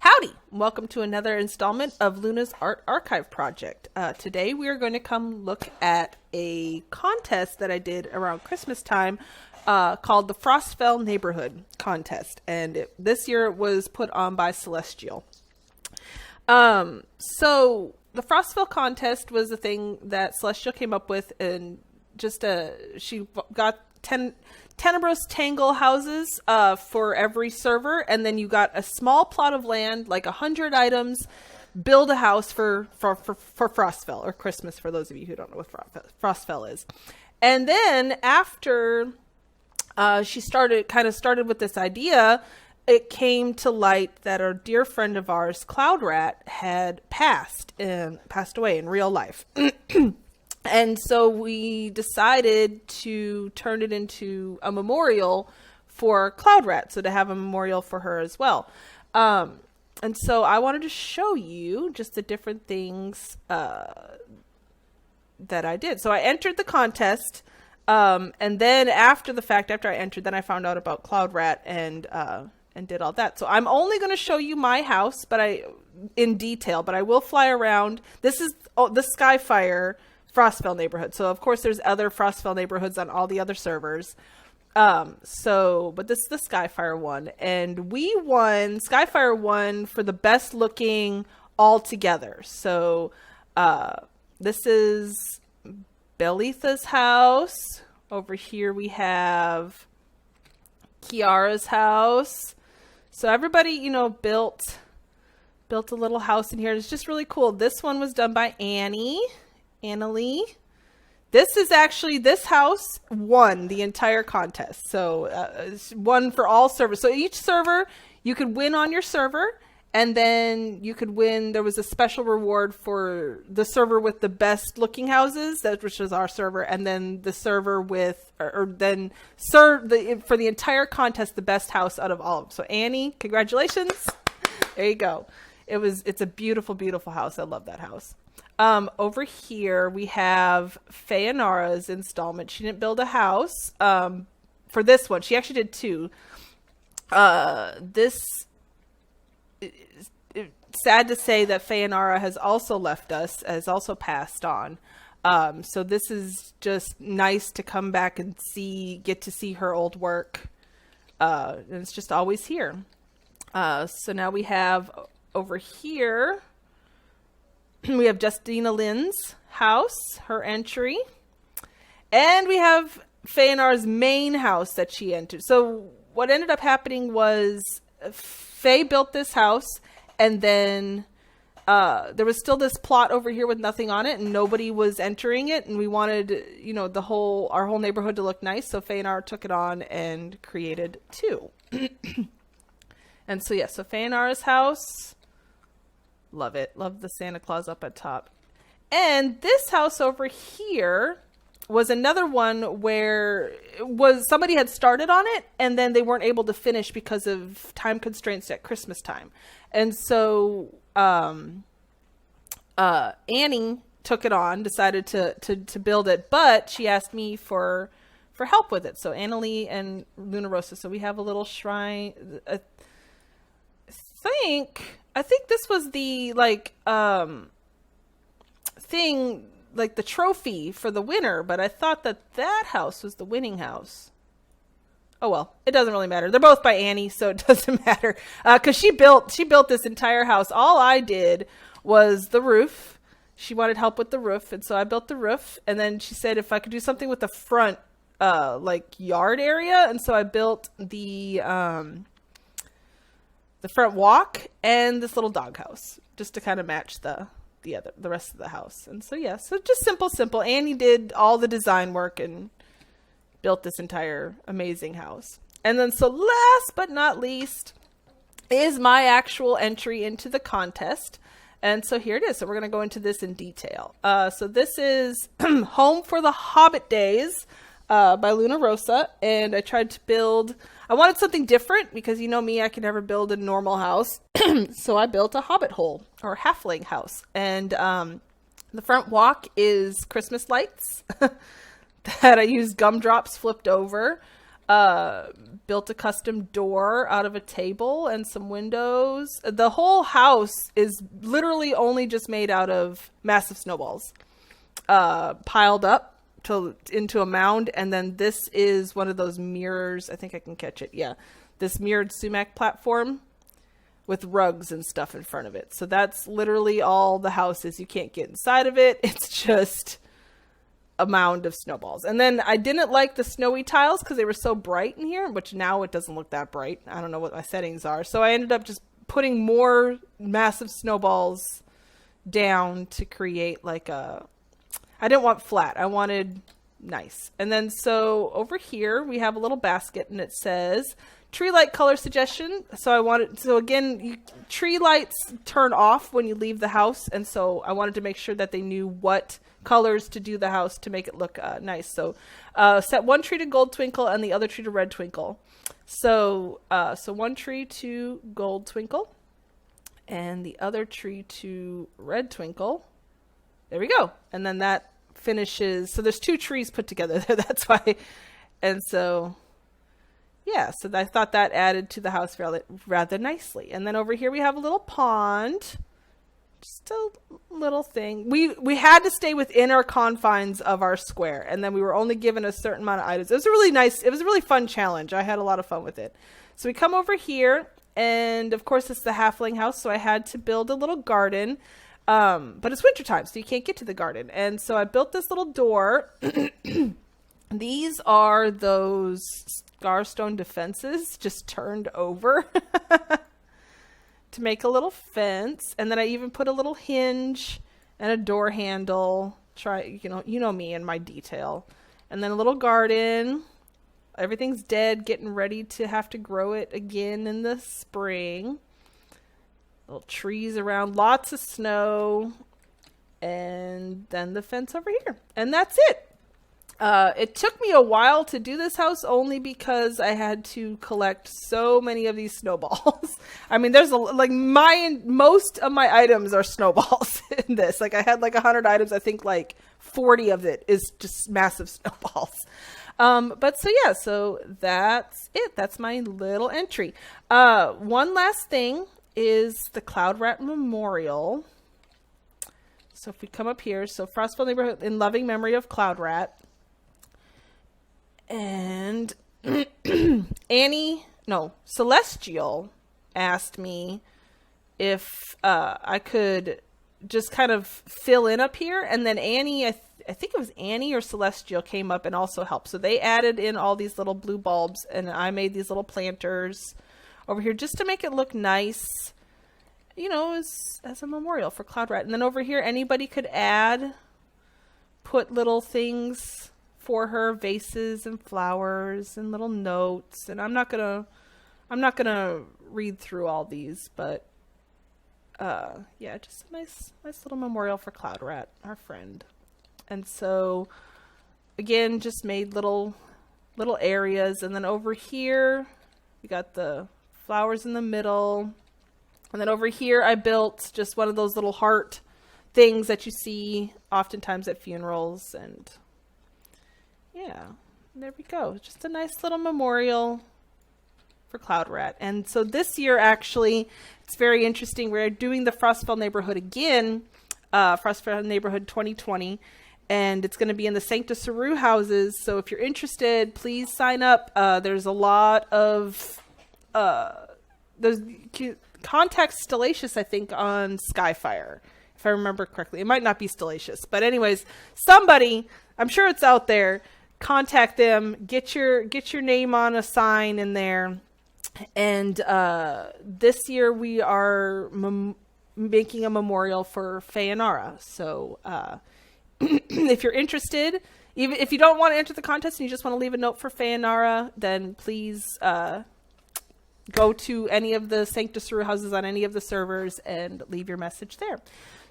Howdy! Welcome to another installment of Luna's Art Archive Project. Today we are going to come look at a contest that I did around Christmas time called the Frostfell Neighborhood contest. And this year it was put on by Celestial. So the Frostfell contest was a thing that Celestial came up with, and she got 10 Tenebros Tangle houses for every server, and then you got a small plot of land, like 100 items, build a house for Frostfell, or Christmas for those of you who don't know what Frostfell is. And then after she started with this idea, it came to light that a dear friend of ours, Cloud Rat, had passed away in real life. And so we decided to turn it into a memorial for Cloud Rat, so to have a memorial for her as well. And so I wanted to show you just the different things that I did. So I entered the contest, and then after I entered, then I found out about Cloud Rat and did all that. So I'm only going to show you my house, in detail, but I will fly around. This is the Skyfire Frostfell neighborhood. So of course there's other Frostfell neighborhoods on all the other servers. But this is the Skyfire one, and Skyfire won for the best looking altogether. So, this is Belitha's house. Over here we have Kiara's house. So everybody, built a little house in here. It's just really cool. This one was done by Annalie. This house won the entire contest. So it's one for all servers. So each server, you could win on your server, and then you could win. There was a special reward for the server with the best looking houses, which was our server, and then the server with, for the entire contest, the best house out of all of them. So Annie, congratulations. There you go. It's a beautiful, beautiful house. I love that house. Over here we have Feyanara's installment. She didn't build a house, for this one. She actually did two. It's sad to say that Feyanara has also left us, has also passed on. So this is just nice to come back and get to see her old work. And it's just always here. So now we have over here, we have Justina Lynn's house, her entry. And we have Feyanara's main house that she entered. So what ended up happening was Faye built this house, and then there was still this plot over here with nothing on it, and nobody was entering it, and we wanted, our whole neighborhood to look nice, so Feyanara took it on and created two. And so so Feyanara's house, love it. Love the Santa Claus up at top. And this house over here was another one where somebody had started on it, and then they weren't able to finish because of time constraints at Christmas time. And so Annie took it on, decided to build it, but she asked me for help with it. So Annalie and Luna Rosa. So we have a little shrine. I think this was the thing, like the trophy for the winner, but I thought that house was the winning house. Oh well, it doesn't really matter. They're both by Annie, so it doesn't matter. Cause she built this entire house. All I did was the roof. She wanted help with the roof, and so I built the roof, and then she said if I could do something with the front yard area, and so I built the front walk and this little doghouse just to kind of match the rest of the house. And so so just simple. Annie did all the design work and built this entire amazing house. And then so last but not least is my actual entry into the contest. And so here it is. So we're going to go into this in detail. So this is Home for the Hobbit Days by Luna Rosa. And I wanted something different because me, I can never build a normal house. So I built a hobbit hole, or halfling house. And the front walk is Christmas lights that I used gumdrops flipped over. Built a custom door out of a table and some windows. The whole house is literally only just made out of massive snowballs, piled up into a mound. And then this is one of those mirrors. I think I can catch it. Yeah. This mirrored sumac platform with rugs and stuff in front of it. So that's literally all the house is. You can't get inside of it. It's just a mound of snowballs. And then I didn't like the snowy tiles because they were so bright in here, which now it doesn't look that bright. I don't know what my settings are. So I ended up just putting more massive snowballs down to create like a, I didn't want flat. I wanted nice. And then so over here we have a little basket and it says tree light color suggestion. So again, tree lights turn off when you leave the house. And so I wanted to make sure that they knew what colors to do the house to make it look nice. So set one tree to gold twinkle and the other tree to red twinkle. So one tree to gold twinkle and the other tree to red twinkle. There we go. And then that finishes. So there's two trees put together there. That's why. And so, yeah, so I thought that added to the house rather nicely. And then over here we have a little pond. Just a little thing. We had to stay within our confines of our square. And then we were only given a certain amount of items. It was a really nice, it was a really fun challenge. I had a lot of fun with it. So we come over here. And of course it's the halfling house. So I had to build a little garden. But it's wintertime, so you can't get to the garden. And so I built this little door. These are those Scarstone defenses just turned over to make a little fence. And then I even put a little hinge and a door handle. You know me and my detail. And then a little garden. Everything's dead, getting ready to have to grow it again in the spring. Little trees around, lots of snow, and then the fence over here. And that's it. It took me a while to do this house only because I had to collect so many of these snowballs. I mean, there's most of my items are snowballs in this. Like I had like 100 items. I think like 40 of it is just massive snowballs. But so yeah, so that's it. That's my little entry. One last thing is the Cloud Rat Memorial. So if we come up here, so Frostfell Neighborhood in loving memory of Cloud Rat. And Celestial asked me if I could just kind of fill in up here. And then Annie, I think it was Annie or Celestial came up and also helped. So they added in all these little blue bulbs and I made these little planters over here just to make it look nice, you know, as a memorial for Cloud Rat. And then over here, anybody could put little things for her, vases and flowers and little notes. And I'm not gonna read through all these, but yeah, just a nice little memorial for Cloud Rat, our friend. And so again, just made little areas. And then over here, we got the flowers in the middle. And then over here, I built just one of those little heart things that you see oftentimes at funerals. And yeah, there we go. Just a nice little memorial for Cloud Rat. And so this year, actually, it's very interesting. We're doing the Frostfell Neighborhood again, Frostfell Neighborhood 2020. And it's going to be in the Sancta Saru houses. So if you're interested, please sign up. There's a lot of contact Stellacious, I think, on Skyfire, if I remember correctly. It might not be Stellacious, but anyways, somebody, I'm sure it's out there, contact them, get your name on a sign in there. And this year we are making a memorial for Feanara. So if you're interested, even if you don't want to enter the contest and you just want to leave a note for Feanara, then please go to any of the Sancta Saru houses on any of the servers and leave your message there.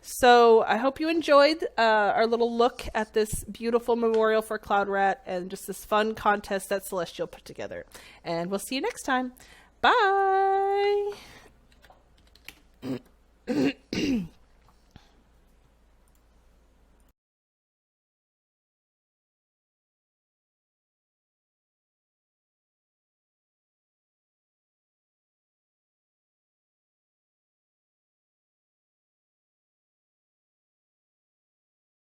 So I hope you enjoyed our little look at this beautiful memorial for Cloud Rat and just this fun contest that Celestial put together. And we'll see you next time. Bye!